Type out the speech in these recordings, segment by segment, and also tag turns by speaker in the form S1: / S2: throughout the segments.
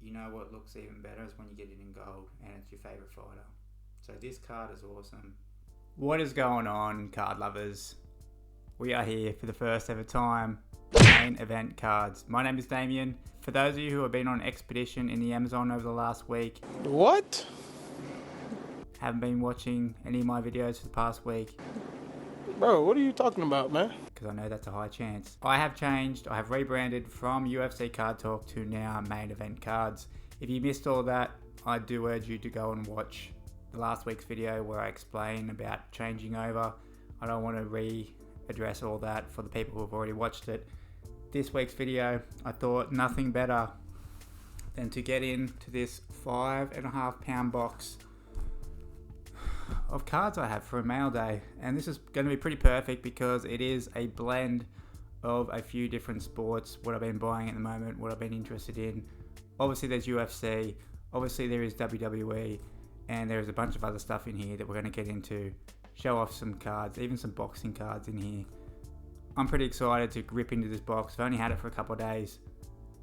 S1: you know what looks even better is when you get it in gold and it's your favourite fighter. So this card is awesome. What is going on, card lovers? We are here for the first ever time, main event cards. My name is Damien. For those of you who have been on expedition in the Amazon over the last week.
S2: What?
S1: Haven't been watching any of my videos for the past week.
S2: Bro, what are you talking about, man?
S1: Because I know that's a high chance. I have changed. I have rebranded from UFC Card Talk to now main event cards. If you missed all that, I do urge you to go and watch the last week's video where I explain about changing over. I don't want to readdress all that for the people who have already watched it. This week's video, I thought nothing better than to get into this 5.5 pound box of cards I have for a mail day, and this is going to be pretty perfect because it is a blend of a few different sports, what I've been buying at the moment, what I've been interested in. Obviously there's UFC, obviously there is WWE, and there's a bunch of other stuff in here that we're going to get into, show off some cards, even some boxing cards in here. I'm pretty excited to rip into this box. I've only had it for a couple of days.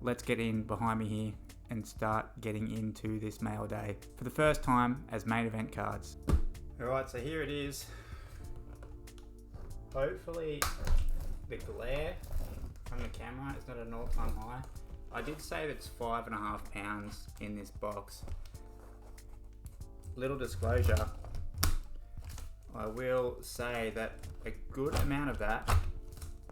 S1: Let's get in behind me here and start getting into this mail day for the first time as main event cards. Alright, so here it is. Hopefully the glare from the camera is not an all-time high. I did say that it's 5.5 pounds in this box. Little disclosure, I will say that a good amount of that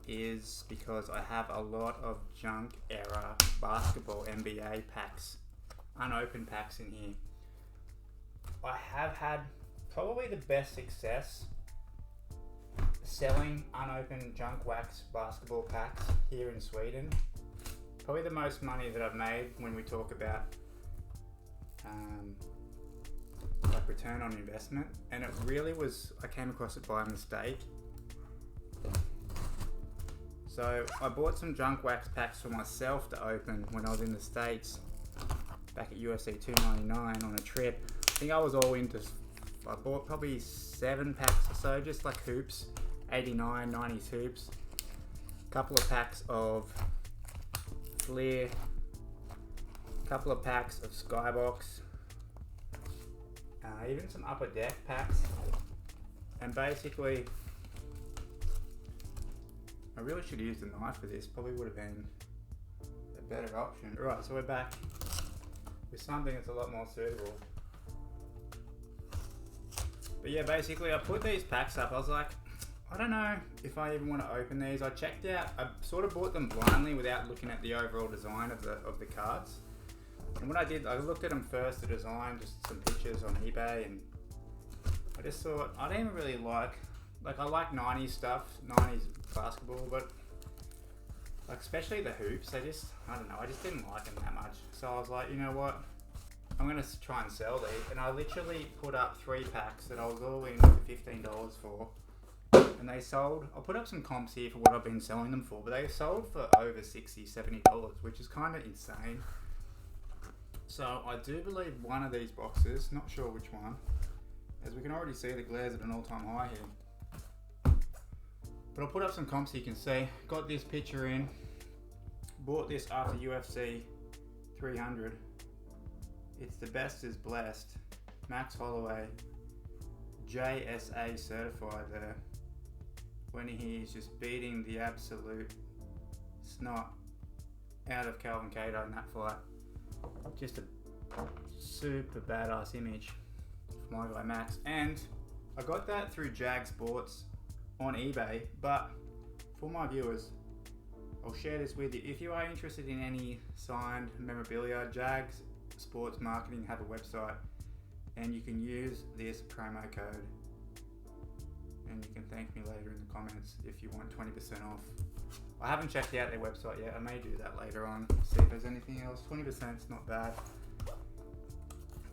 S1: is because I have a lot of junk era basketball NBA packs, unopened packs in here. I have had probably the best success selling unopened junk wax basketball packs here in Sweden. Probably the most money that I've made when we talk about like return on investment, and it really was, I came across it by mistake. So I bought some junk wax packs for myself to open when I was in the States back at UFC 299 on a trip. I think I was all into, I bought probably 7 packs or so, just like hoops, 89, 90s hoops. A couple of packs of Fleer, a couple of packs of Skybox, even some Upper Deck packs, and basically I really should use the knife for this, probably would have been a better option. Right, so we're back with something that's a lot more suitable. But yeah, basically I put these packs up, I was like, I don't know if I even want to open these. I checked out, I sort of bought them blindly without looking at the overall design of the cards. And what I did, I looked at them first, the design, just some pictures on eBay, and I just thought, I don't even really like I like 90s stuff, 90s basketball, but like especially the hoops, I don't know, I just didn't like them that much. So I was like, you know what, I'm going to try and sell these, and I literally put up 3 packs that I was all in for $15 for, and they sold, I'll put up some comps here for what I've been selling them for, but they sold for over $60, $70, which is kind of insane. So I do believe one of these boxes, not sure which one, as we can already see the glare's at an all-time high here. But I'll put up some comps so you can see. Got this picture in. Bought this after UFC 300. It's the best is blessed. Max Holloway. JSA certified there. When he's just beating the absolute snot out of Calvin Cato in that fight. Just a super badass image for my guy Max. And I got that through Jag Sports on eBay, but for my viewers, I'll share this with you. If you are interested in any signed memorabilia, Jag Sports Marketing have a website, and you can use this promo code, and you can thank me later in the comments if you want 20% off. I haven't checked out their website yet. I may do that later on, see if there's anything else. 20% is not bad.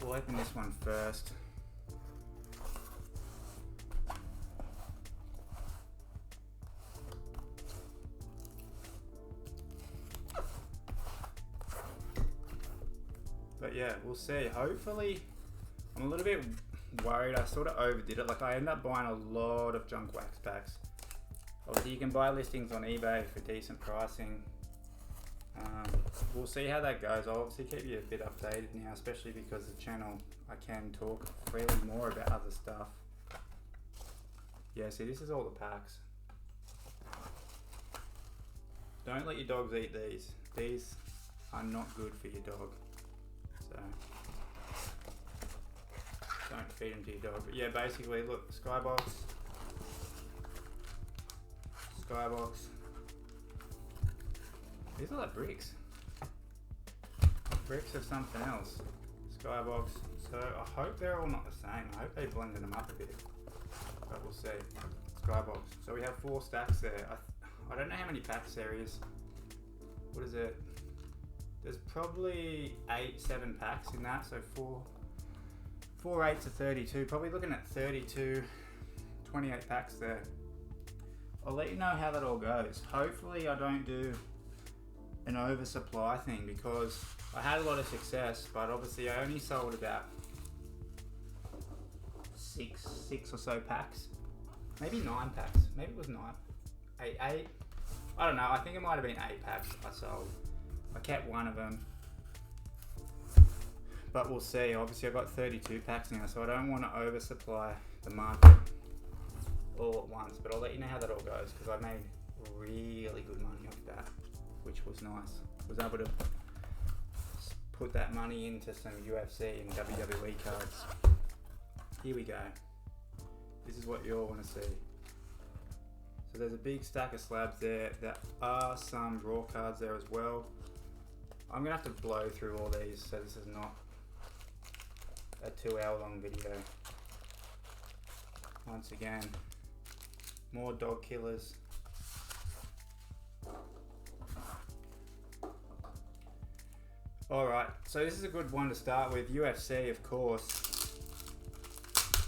S1: We'll open this one first. But yeah, we'll see. Hopefully, I'm a little bit worried. I sort of overdid it. Like I ended up buying a lot of junk wax packs. Obviously you can buy listings on eBay for decent pricing. we'll see how that goes. I'll obviously keep you a bit updated now, especially because the channel, I can talk freely more about other stuff. Yeah, see, this is all the packs. Don't let your dogs eat these. These are not good for your dog. So don't feed them to your dog. But yeah, basically, look, Skybox. These are like bricks. Bricks of something else. Skybox. So I hope they're all not the same. I hope they blended them up a bit. But we'll see. Skybox. So we have 4 stacks there. I don't know how many packs there is. What is it? There's probably 7 packs in that. So 4 8s are 32. Probably looking at 32, 28 packs there. I'll let you know how that all goes. Hopefully I don't do an oversupply thing, because I had a lot of success, but obviously I only sold about six or so packs. Maybe 9 packs. Maybe it was 9. 8. I don't know. I think it might have been 8 packs I sold. I kept one of them. But we'll see. Obviously I've got 32 packs now, so I don't want to oversupply the market all at once. But I'll let you know how that all goes, because I made really good money off that, which was nice. I was able to put that money into some UFC and WWE cards. Here we go. This is what you all want to see. So there's a big stack of slabs there. There are some raw cards there as well. I'm gonna have to blow through all these, so this is not a 2-hour long video. Once again, more dog killers. Alright, so this is a good one to start with. UFC, of course,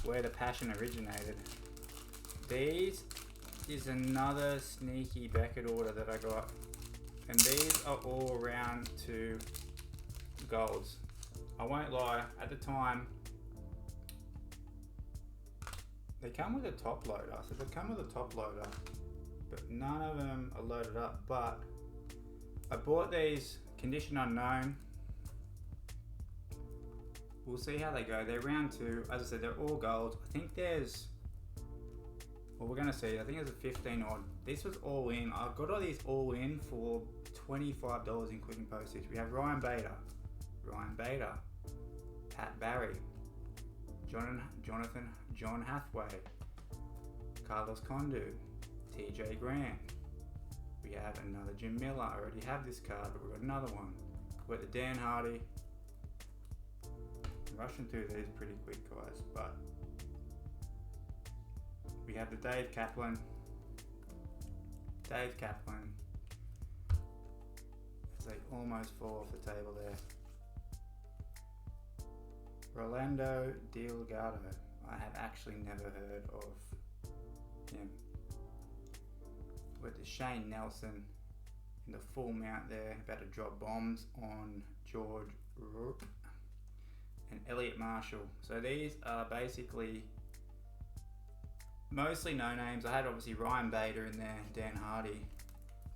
S1: where the passion originated. These is another sneaky Beckett order that I got, and these are all round 2 golds. I won't lie, at the time they come with a top loader, so they come with a top loader, but none of them are loaded up. But I bought these condition unknown. We'll see how they go. They're round 2. As I said, they're all gold. I think there's, well, we're gonna see. I think there's a 15 odd. This was all in. I got all these all in for $25 including postage. We have Ryan Bader, Pat Barry, John Hathaway, Carlos Condu, TJ Grant. We have another Jim Miller. I already have this card, but we've got another one. We've got the Dan Hardy. I'm rushing through these pretty quick, guys, but we have the Dave Kaplan. As they almost fall off the table there. Rolando Delgado. I have actually never heard of him. With the Shane Nelson in the full mount there, about to drop bombs on George Rourke and Elliot Marshall. So these are basically mostly no names. I had obviously Ryan Bader in there, Dan Hardy.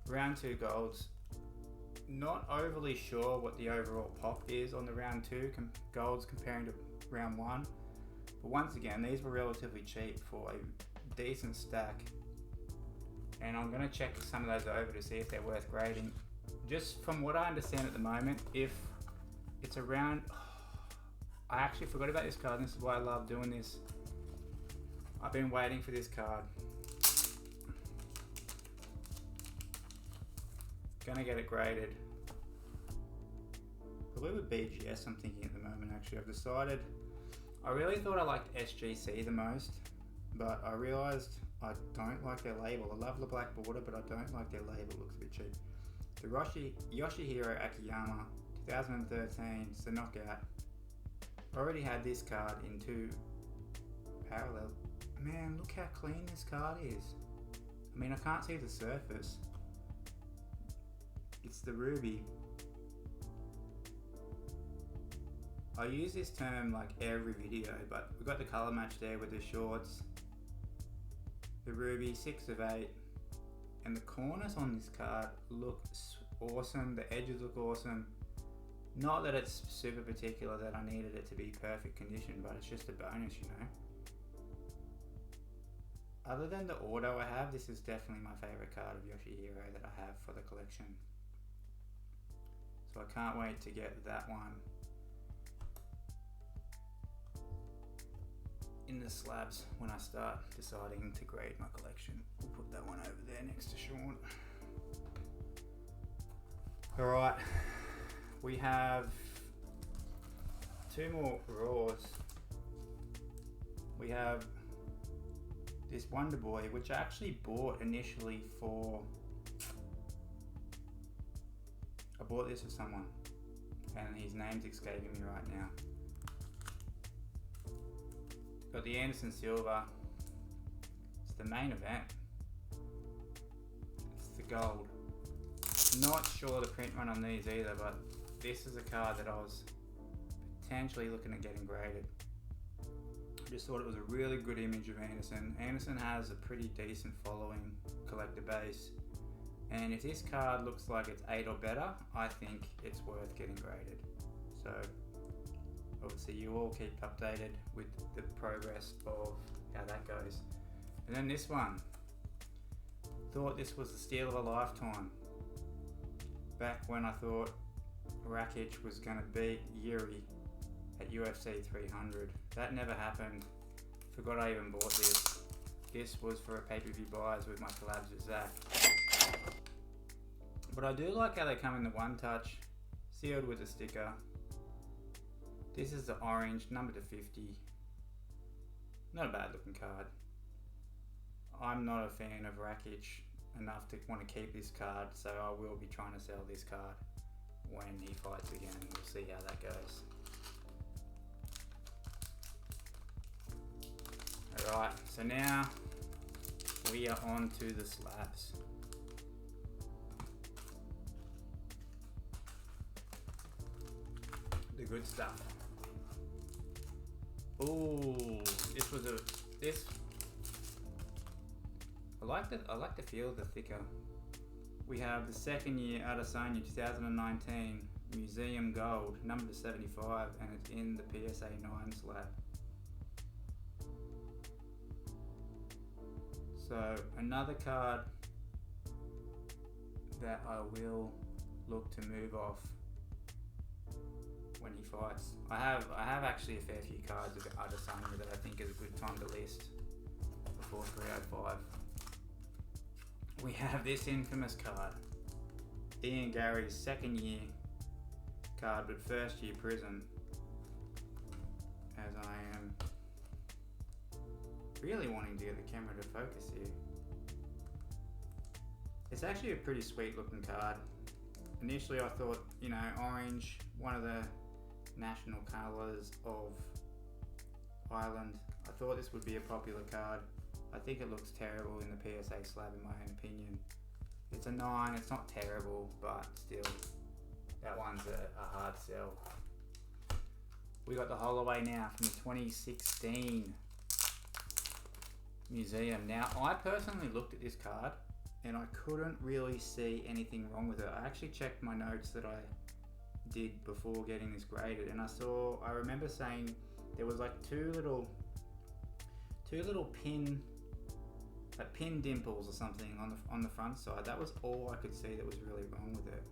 S1: Round 2 golds. Not overly sure what the overall pop is on the round 2 golds comparing to round 1. But once again, these were relatively cheap for a decent stack. And I'm going to check some of those over to see if they're worth grading. Just from what I understand at the moment, if it's around... I actually forgot about this card, and this is why I love doing this. I've been waiting for this card. Gonna get it graded. Probably with BGS, I'm thinking at the moment actually. I've decided, I really thought I liked SGC the most, but I realised I don't like their label. I love the black border, but I don't like their label, it looks a bit cheap. The Yoshihiro Akiyama, 2013, it's the knockout. I already had this card in 2 parallel. Man, look how clean this card is. I mean, I can't see the surface. It's the ruby. I use this term like every video, but we've got the colour match there with the shorts. The ruby, 6 of 8. And the corners on this card look awesome. The edges look awesome. Not that it's super particular that I needed it to be perfect condition, but it's just a bonus, you know. Other than the auto I have, this is definitely my favorite card of Yoshihiro that I have for the collection. So I can't wait to get that one in the slabs when I start deciding to grade my collection. We'll put that one over there next to Sean. Alright, we have 2 more Raws. We have this Wonder Boy, which I actually bought initially for... I bought this for someone, and his name's escaping me right now. Got the Anderson Silver. It's the main event. It's the gold. Not sure the print run on these either, but this is a card that I was potentially looking at getting graded. I just thought it was a really good image of Anderson. Anderson has a pretty decent following, collector base, and if this card looks like it's 8 or better, I think it's worth getting graded. So obviously you all keep updated with the progress of how that goes. And then this one, thought this was the steal of a lifetime. Back when I thought Rakic was going to beat Yuri at UFC 300. That never happened. Forgot I even bought this. This was for a pay-per-view buys with my collabs with Zach. But I do like how they come in the one touch, sealed with a sticker. This is the orange, number to 50. Not a bad looking card. I'm not a fan of Rakic enough to want to keep this card, so I will be trying to sell this card when he fights again. We'll see how that goes. Alright, so now we are on to the slabs. The good stuff. Ooh, I like the feel of the thicker. We have the second year Adesanya 2019 Museum Gold, number to 75, and it's in the PSA 9 slab. So another card that I will look to move off when he fights. I have actually a fair few cards of Adesanya that I think is a good time to list before 305. We have this infamous card, Ian Gary's second year card, but first year prison, as I am really wanting to get the camera to focus here. It's actually a pretty sweet looking card. Initially I thought, you know, orange, one of the national colours of Ireland. I thought this would be a popular card. I think it looks terrible in the PSA slab in my own opinion. It's a 9, it's not terrible, but still, that one's a hard sell. We got the Holloway now from the 2016 Museum. Now, I personally looked at this card and I couldn't really see anything wrong with it. I actually checked my notes that I did before getting this graded, and I remember saying there was like two little pin dimples or something on the front side. That was all I could see that was really wrong with it.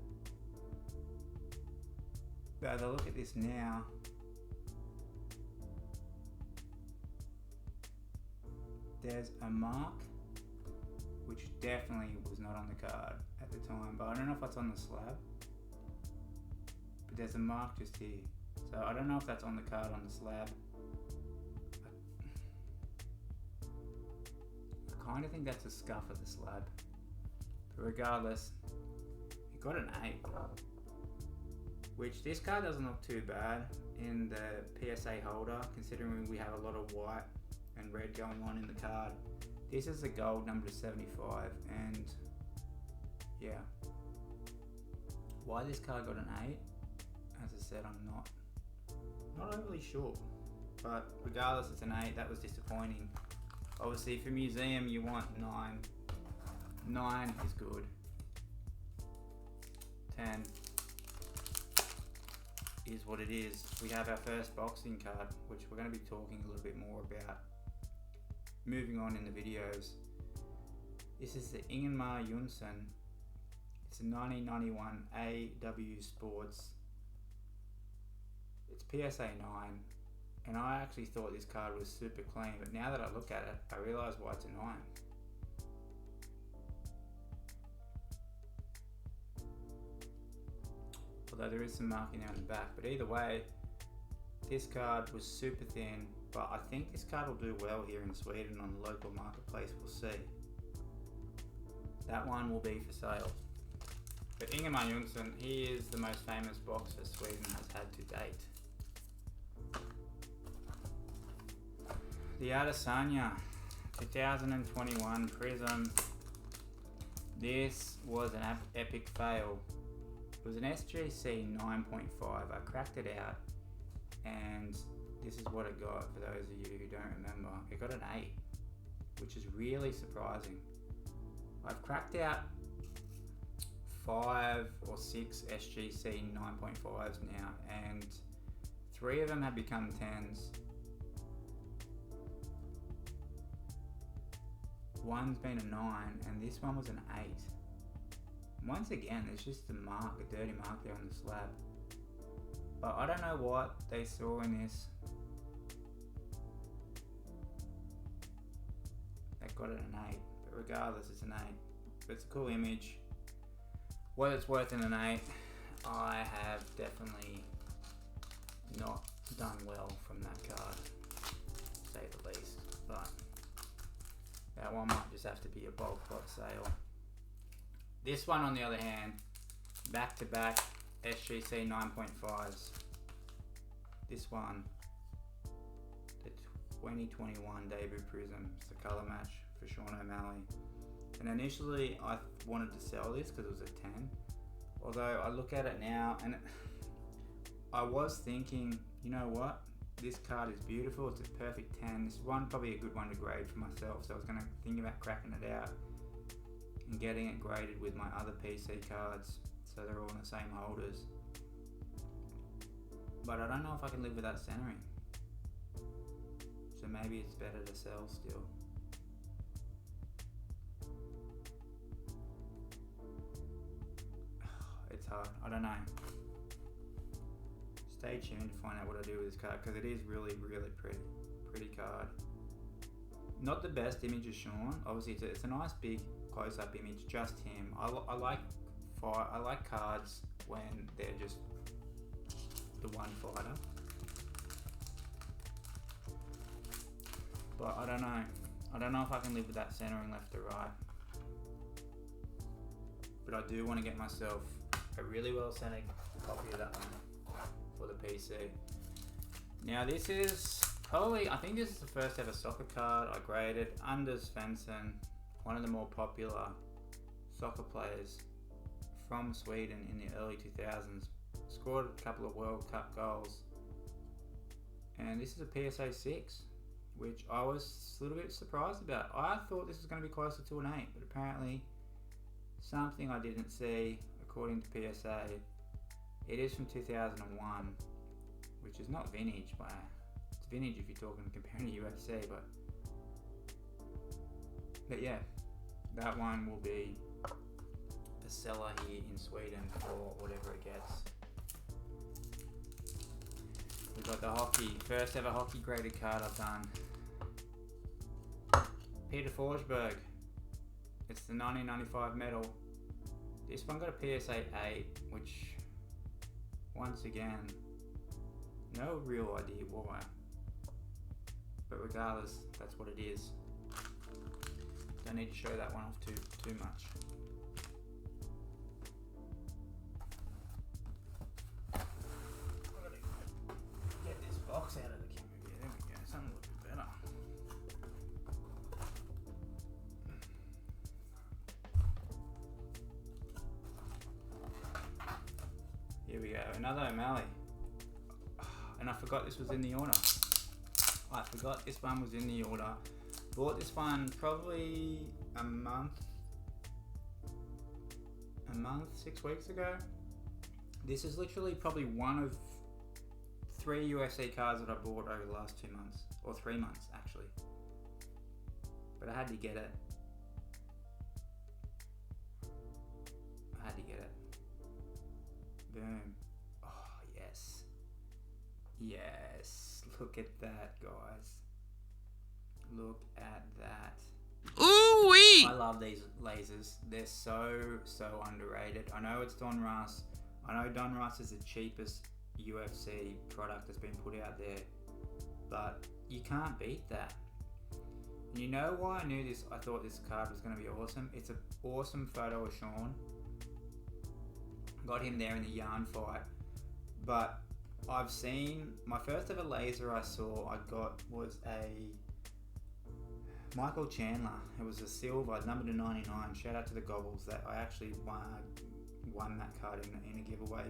S1: But as I look at this now, there's a mark which definitely was not on the card at the time, but I don't know if that's on the slab. But there's a mark just here, so I don't know if that's on the card on the slab. I kind of think that's a scuff of the slab, but regardless, it got an 8, which this card doesn't look too bad in the PSA holder, considering we have a lot of white and red going on in the card. This is the gold, number 75, and yeah, why this card got an 8, as I said, I'm not overly sure, but regardless, it's an 8. That was disappointing. Obviously for museum you want 9. 9 is good. 10 is what it is. We have our first boxing card, which we're going to be talking a little bit more about moving on in the videos. This is the Ingemar Jonsson. It's a 1991 AW Sports. It's PSA 9, and I actually thought this card was super clean, but now that I look at it, I realise why it's a 9. Although there is some marking there on the back, but either way, this card was super thin, but I think this card will do well here in Sweden on the local marketplace. We'll see. That one will be for sale. But Ingemar Jonsson, he is the most famous boxer Sweden has had to date. The Adesanya 2021 Prism. This was an epic fail. It was an SGC 9.5. I cracked it out, and this is what it got. For those of you who don't remember, it got an 8, which is really surprising. I've cracked out 5 or 6 SGC 9.5s now, and 3 of them have become 10s. One's been a 9, and this one was an 8. Once again, there's just a mark, a dirty mark there on the slab. But I don't know what they saw in this that got it an 8. But regardless, it's an 8. But it's a cool image. What it's worth in an 8, I have definitely not done well from that card, to say the least. But that one might just have to be a bulk lot sale. This one, on the other hand, back-to-back SGC 9.5s. This one, the 2021 debut Prism, it's the colour match for Sean O'Malley. And initially, I wanted to sell this because it was a 10. Although I look at it now, and I was thinking, you know what? This card is beautiful. It's a perfect 10. This one probably a good one to grade for myself. So I was going to think about cracking it out and getting it graded with my other PC cards, so they're all in the same holders. But I don't know if I can live without centering, so maybe it's better to sell still. It's hard, I don't know. Stay tuned to find out what I do with this card, because it is really pretty card. Not the best image of Sean, obviously it's a nice big close-up image, just him. I like cards when they're just the one fighter. But I don't know if I can live with that centering left to right. But I do want to get myself a really well centered copy of that one for the PC. Now this is probably, I think this is the first ever soccer card I graded. Anders Svensson, one of the more popular soccer players from Sweden in the early 2000s. Scored a couple of World Cup goals. And this is a PSA 6, which I was a little bit surprised about. I thought this was going to be closer to an 8, but apparently something I didn't see, according to PSA. It is from 2001, which is not vintage, but it's vintage if you're talking comparing to UFC, but yeah, that one will be a seller here in Sweden for whatever it gets. We've got the hockey, first ever hockey graded card I've done. Peter Forsberg. It's the 1995 medal. This one got a PSA 8, which, once again, no real idea why. But regardless, that's what it is. Don't need to show that one off too much. Get this box out of the camera. Yeah, there we go. Something a little bit better. Here we go. Another O'Malley. And I forgot this was in the order. I forgot this one was in the order. Bought this one probably a month, 6 weeks ago. This is literally probably one of 3 UFC cards that I bought over the last 2 months, or 3 months actually. But I had to get it. Boom. Oh, yes. Yes. Look at that, guys. Look at that.
S3: Ooh-wee!
S1: I love these lasers. They're so underrated. I know it's Donruss. I know Donruss is the cheapest UFC product that's been put out there, but you can't beat that. And you know why I knew this? I thought this card was going to be awesome. It's an awesome photo of Sean. Got him there in the yarn fight, but I've seen my first ever laser I got was a Michael Chandler. It was a silver, number to 99. Shout out to the Gobbles that I actually won that card in a giveaway,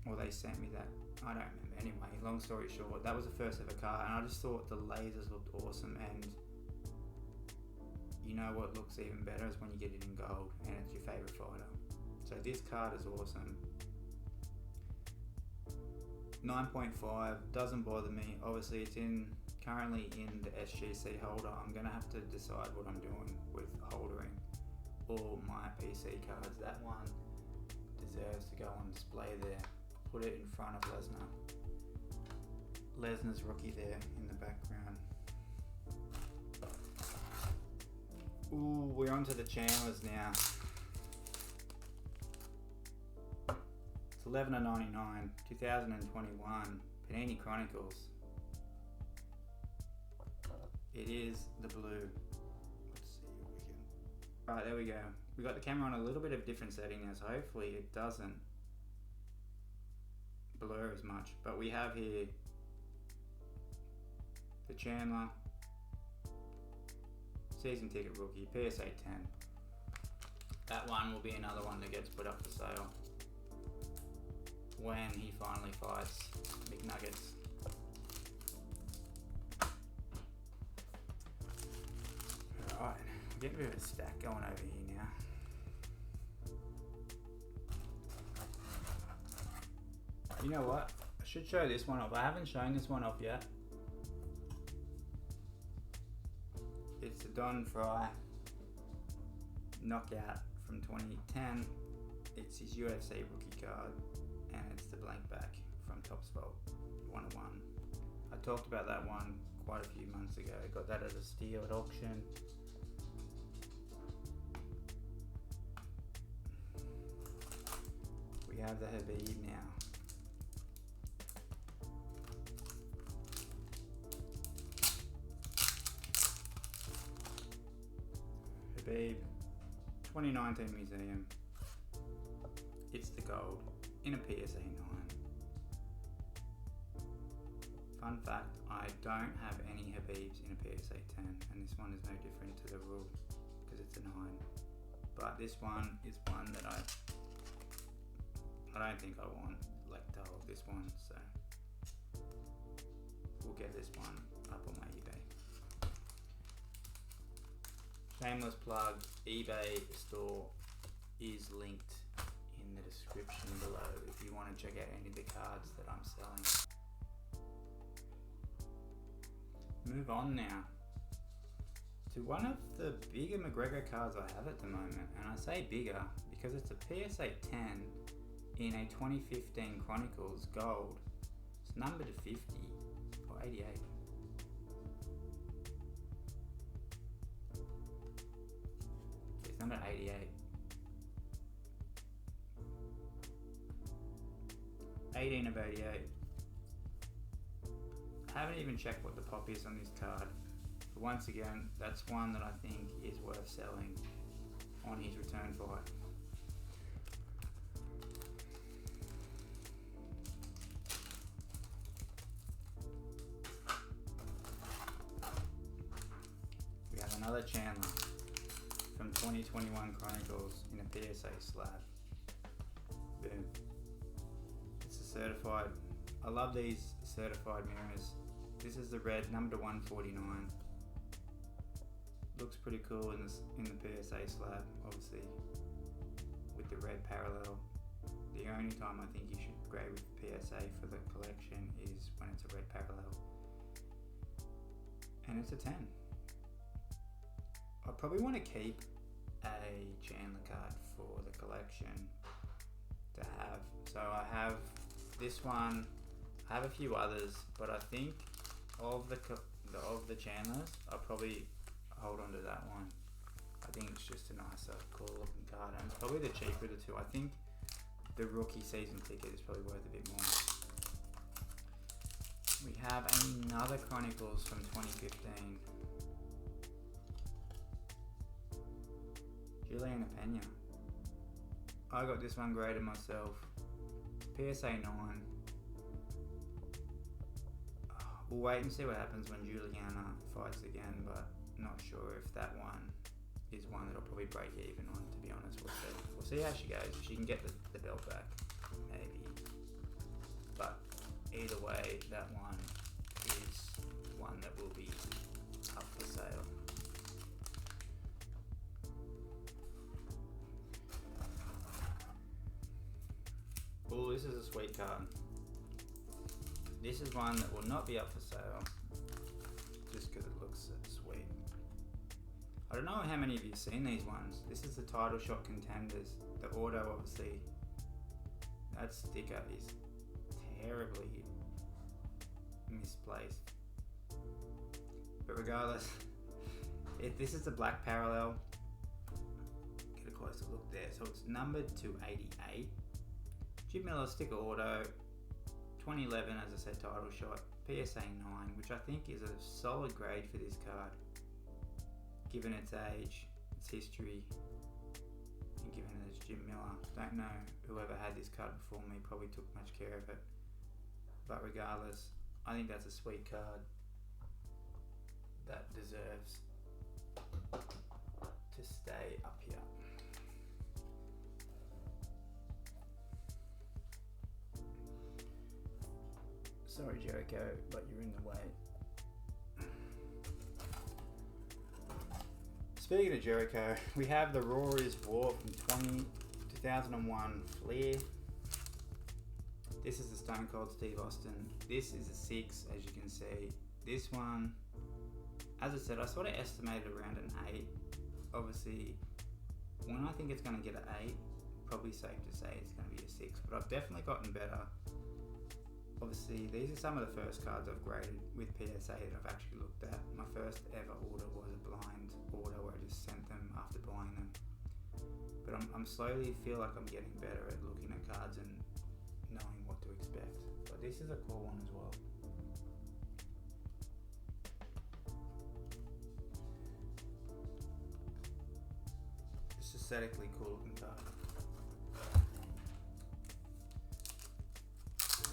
S1: or they sent me that. I don't remember. Anyway, long story short, that was the first ever card, and I just thought the lasers looked awesome. And you know what looks even better is when you get it in gold, and it's your favorite fighter. So this card is awesome. 9.5 doesn't bother me. Obviously, it's currently in the SGC holder. I'm gonna have to decide what I'm doing with holdering all my PC cards. That one deserves to go on display there. Put it in front of Lesnar. Lesnar's rookie there in the background. Ooh, we're onto the Chandlers now. It's $11.99, 2021, Panini Chronicles. It is the blue. Let's see if we can. Right, there we go. We got the camera on a little bit of different setting now, so hopefully it doesn't blur as much. But we have here the Chandler, season ticket rookie, PSA 10. That one will be another one that gets put up for sale when he finally fights McNuggets. Alright, getting a bit of a stack going over here now. You know what? I should show this one off. I haven't shown this one off yet. It's a Don Fry knockout from 2010. It's his UFC rookie card, and it's the blank back from Topps Vault 101. I talked about that one quite a few months ago. Got that as a steal at auction. We have the Habib now. Habib, 2019 Museum. It's the gold in a PSA 9. Fun fact, I don't have any Habibs in a PSA 10, and this one is no different to the rule because it's a 9. But this one is one that I don't think I want let go of this one, so we'll get this one up on my eBay. Shameless plug, eBay store is linked in the description below if you want to check out any of the cards that I'm selling. Move on now to one of the bigger McGregor cards I have at the moment, and I say bigger because it's a PSA 10 in a 2015 Chronicles Gold. It's numbered to 50 or 88. It's number 88. 18 of 88. I haven't even checked what the pop is on this card. But once again, that's one that I think is worth selling on his return fight. We have another Chandler from 2021 Chronicles in a PSA slab. Boom. It's a certified. I love these certified mirrors. This is the red, number to 149. Looks pretty cool in the PSA slab, obviously, with the red parallel. The only time I think you should grade with PSA for the collection is when it's a red parallel. And it's a 10. I probably want to keep a Chandler card for the collection to have. So I have this one, I have a few others, but I think of the Chandlers, I'll probably hold on to that one. I think it's just a nicer, cool looking card, and it's probably the cheaper of the two. I think the rookie season ticket is probably worth a bit more. We have another Chronicles from 2015. Juliana Pena. I got this one graded myself. PSA 9. We'll wait and see what happens when Juliana fights again, but not sure if that one is one that'll probably break even on, to be honest. We'll see. We'll see how she goes. If she can get the belt back, maybe. But either way, that one is one that will be up for sale. Oh, this is a sweet card. This is one that will not be up for sale, just because it looks so sweet. I don't know how many of you have seen these ones. This is the title shot contenders. The auto, obviously, that sticker is terribly misplaced. But regardless, this is the black parallel. Get a closer look there. So it's numbered to 88. Jim Miller sticker auto, 2011 as I said, title shot, PSA 9, which I think is a solid grade for this card, given its age, its history, and given that it's Jim Miller. Don't know whoever had this card before me probably took much care of it, but regardless, I think that's a sweet card that deserves to stay up here. Sorry Jericho, but you're in the way. Speaking of Jericho, we have the Raw is War from 2001 Flair. This is the Stone Cold Steve Austin. This is a 6, as you can see. This one, as I said, I sort of estimated around an 8. Obviously, when I think it's going to get an 8, probably safe to say it's going to be a 6, but I've definitely gotten better. Obviously, these are some of the first cards I've graded with PSA that I've actually looked at. My first ever order was a blind order where I just sent them after buying them. But I'm slowly feel like I'm getting better at looking at cards and knowing what to expect. But this is a cool one as well. It's aesthetically cool looking card.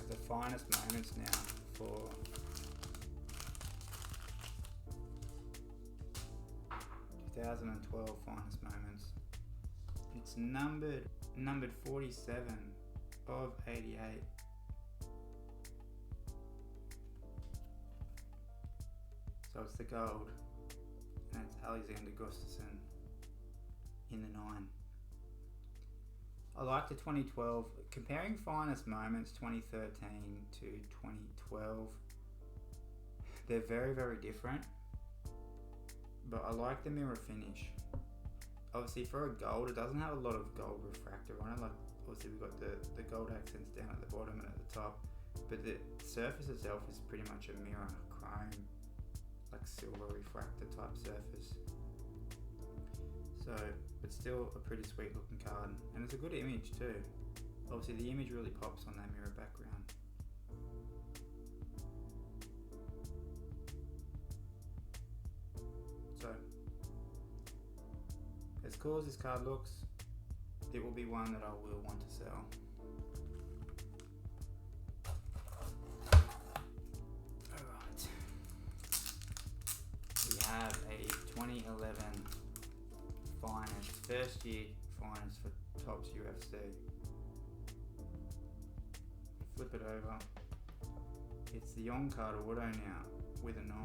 S1: The finest moments now for (2012) finest moments. It's numbered 47 of 88. So it's the gold, and it's Alexander Gustafsson in the 9. I like the 2012, comparing finest moments 2013 to 2012, they're very, very different, but I like the mirror finish. Obviously for a gold, it doesn't have a lot of gold refractor on it, like obviously we've got the gold accents down at the bottom and at the top, but the surface itself is pretty much a mirror chrome, like silver refractor type surface. So, but still a pretty sweet looking card, and it's a good image too. Obviously the image really pops on that mirror background. So, as cool as this card looks, it will be one that I will want to sell. Alright. We have a 2011 finest, first year finest for Topps UFC. Flip it over. It's the on-card auto now with a 9.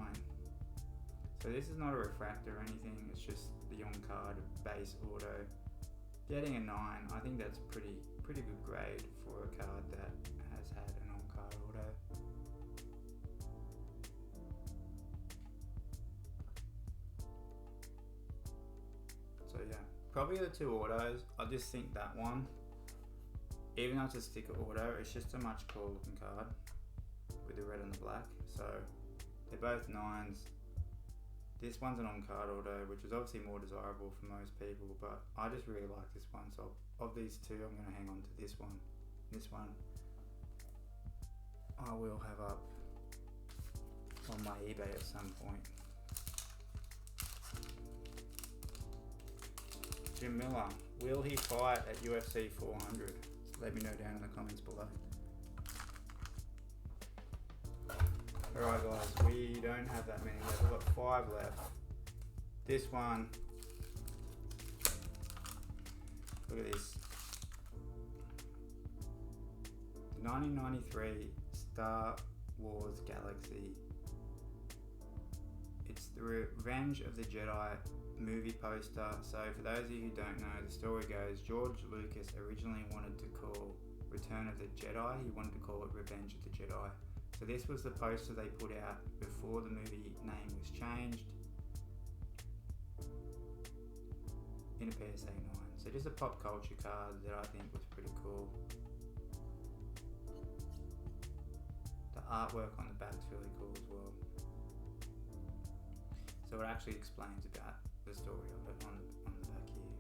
S1: So this is not a refractor or anything, it's just the on-card base auto. Getting a 9, I think that's pretty good grade for a card that has had an on-card auto. So yeah, probably the 2 autos. I just think that one, even though it's a sticker auto, it's just a much cooler looking card with the red and the black. So they're both 9s. This one's an on-card auto, which is obviously more desirable for most people, but I just really like this one. So of these 2, I'm going to hang on to this one. This one I will have up on my eBay at some point. Jim Miller, will he fight at UFC 400? Let me know down in the comments below. Alright guys, we don't have that many left. We've got 5 left. This one, look at this. The 1993 Star Wars Galaxy. It's the Revenge of the Jedi movie poster. So for those of you who don't know, the story goes, George Lucas originally wanted to call Return of the Jedi, he wanted to call it Revenge of the Jedi. So this was the poster they put out before the movie name was changed in a PSA 9. So just a pop culture card that I think was pretty cool. The artwork on the back's really cool as well. So it actually explains about the story of it on the back here.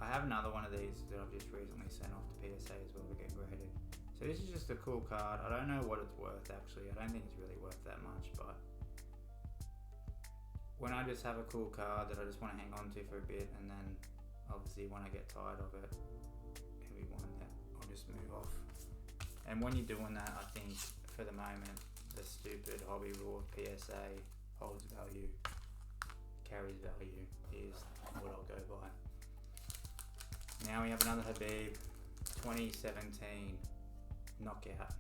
S1: I have another one of these that I've just recently sent off to PSA as well to get graded. So this is just a cool card. I don't know what it's worth actually. I don't think it's really worth that much, but when I just have a cool card that I just want to hang on to for a bit, and then obviously when I get tired of it, it'll be one that I'll just move off. And when you're doing that, I think for the moment, the stupid hobby rule of PSA holds value, carries value, is what I'll go by. Now we have another Habib 2017 knockout,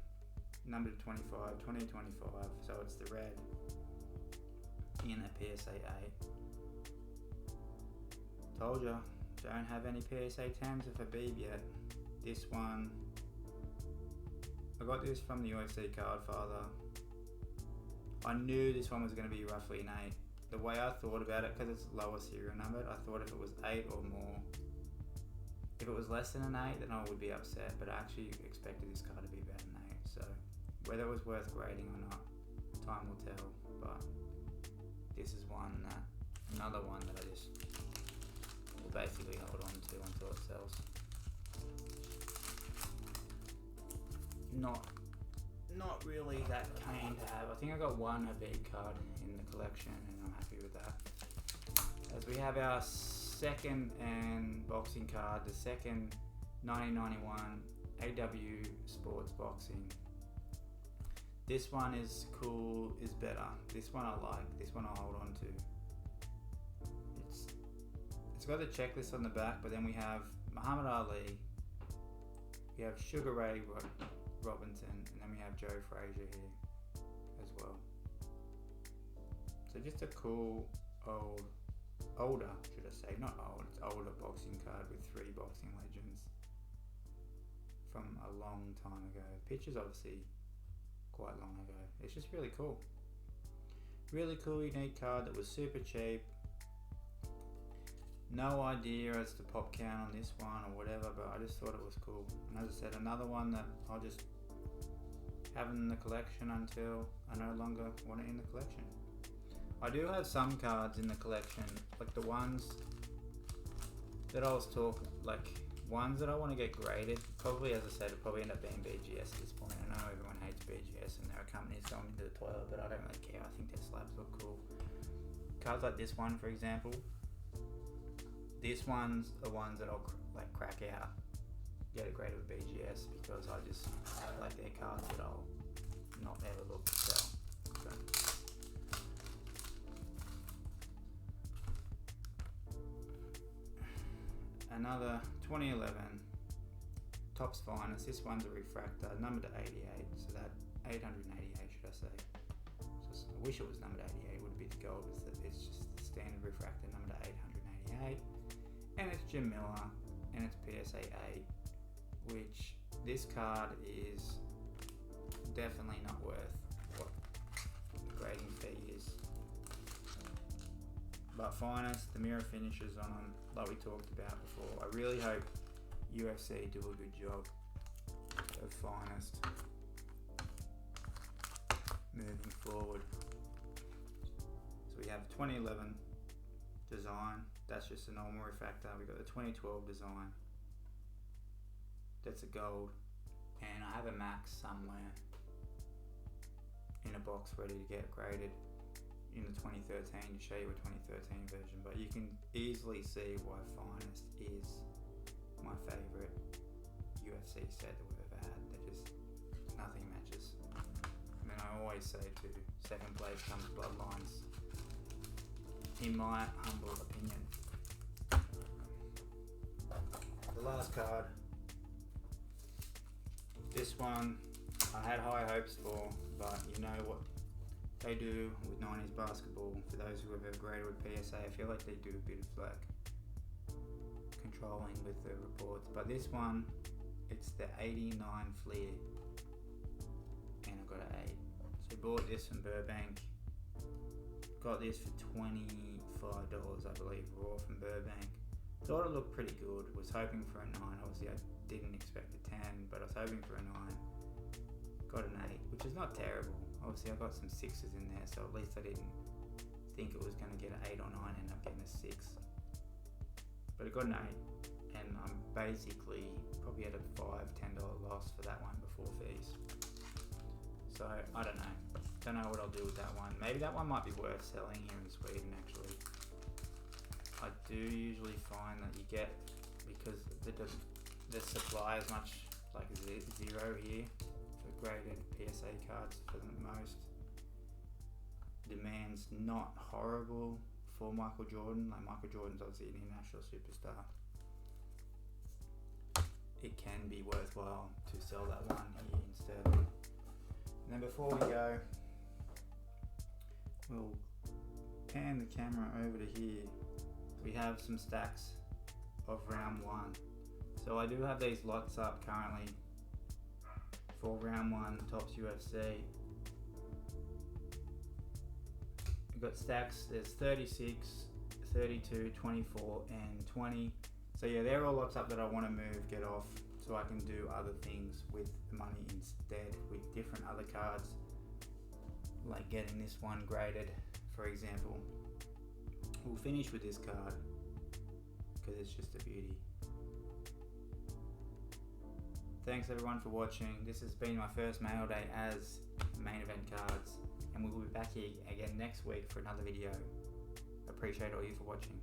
S1: number 25, 2025, so it's the red in a PSA 8. Told ya, don't have any PSA 10s of Habib yet. This one, I got this from the UFC Cardfather. I knew this one was going to be roughly an 8. The way I thought about it, because it's lower serial numbered, I thought if it was 8 or more, if it was less than an 8, then I would be upset, but I actually expected this card to be about an 8, so whether it was worth grading or not, time will tell, but this is another one that I just will basically hold on to until it sells. Not really that keen to have. I think I got one Habib card in the collection and I'm happy with that. As we have our second and boxing card, the second 1991 AW Sports Boxing. This one is cool, is better. This one I like, this one I'll hold on to. It's got the checklist on the back, but then we have Muhammad Ali, we have Sugar Ray Robinson, and then we have Joe Frazier here as well. So just a cool older, should I say, not old, it's older boxing card with 3 boxing legends from a long time ago. Pictures obviously quite long ago. It's just really cool. Really cool, unique card that was super cheap. No idea as to pop count on this one or whatever, but I just thought it was cool. And as I said, another one that I'll just have in the collection until I no longer want it in the collection. I do have some cards in the collection, like the ones that I was talking, like ones that I want to get graded. Probably, as I said, it'll probably end up being BGS at this point. I know everyone hates BGS and there are companies going into the toilet, but I don't really care. I think their slabs look cool. Cards like this one, for example. These ones are ones that I'll like crack out, get a grade with BGS, because I just like their cards that I'll not ever look to sell. So. Another 2011 Topps Finest. This one's a refractor, numbered to 88, so that 888 should I say. So I wish it was numbered 88, it would be the gold, it's just the standard refractor, numbered to 888. and it's Jim Miller, and it's PSA 8, which this card is definitely not worth what the grading fee is. But finest, the mirror finishes on them, like we talked about before. I really hope UFC do a good job of finest moving forward. So we have 2011 design, that's just a normal refractor. We've got the 2012 design, that's a gold, and I have a max somewhere in a box ready to get graded in the 2013 to show you a 2013 version, but you can easily see why finest is my favourite UFC set that we've ever had. They're just, nothing matches. I mean, I always say to second place comes Bloodlines, in my humble opinion. The last card, this one I had high hopes for, but you know what they do with 90s basketball, for those who have ever graded with PSA, I feel like they do a bit of like controlling with the reports. But this one, it's the 89 Fleer, and I got an 8. So bought this from Burbank, got this for $25 I believe raw from Burbank. Thought it looked pretty good, was hoping for a 9, obviously I didn't expect a 10, but I was hoping for a 9. Got an 8, which is not terrible. Obviously I got some 6s in there, so at least I didn't think it was going to get an 8 or 9 and end up getting a 6. But I got an 8, and I'm basically probably at a $5-10 loss for that one before fees. So I don't know what I'll do with that one. Maybe that one might be worth selling here in Sweden actually. I do usually find that you get, because the supply is much like zero here for graded PSA cards for the most. Demand's not horrible for Michael Jordan. Like, Michael Jordan's obviously an international superstar. It can be worthwhile to sell that one here instead. And then before we go, we'll pan the camera over to here. We have some stacks of round 1. So I do have these lots up currently for round 1 Topps UFC. We've got stacks, there's 36, 32, 24 and 20. So yeah, they're all lots up that I want to move, get off, so I can do other things with the money instead, with different other cards, like getting this one graded, for example. We'll finish with this card because it's just a beauty. Thanks everyone for watching. This has been my first mail day as main event cards, and we will be back here again next week for another video. Appreciate all you for watching.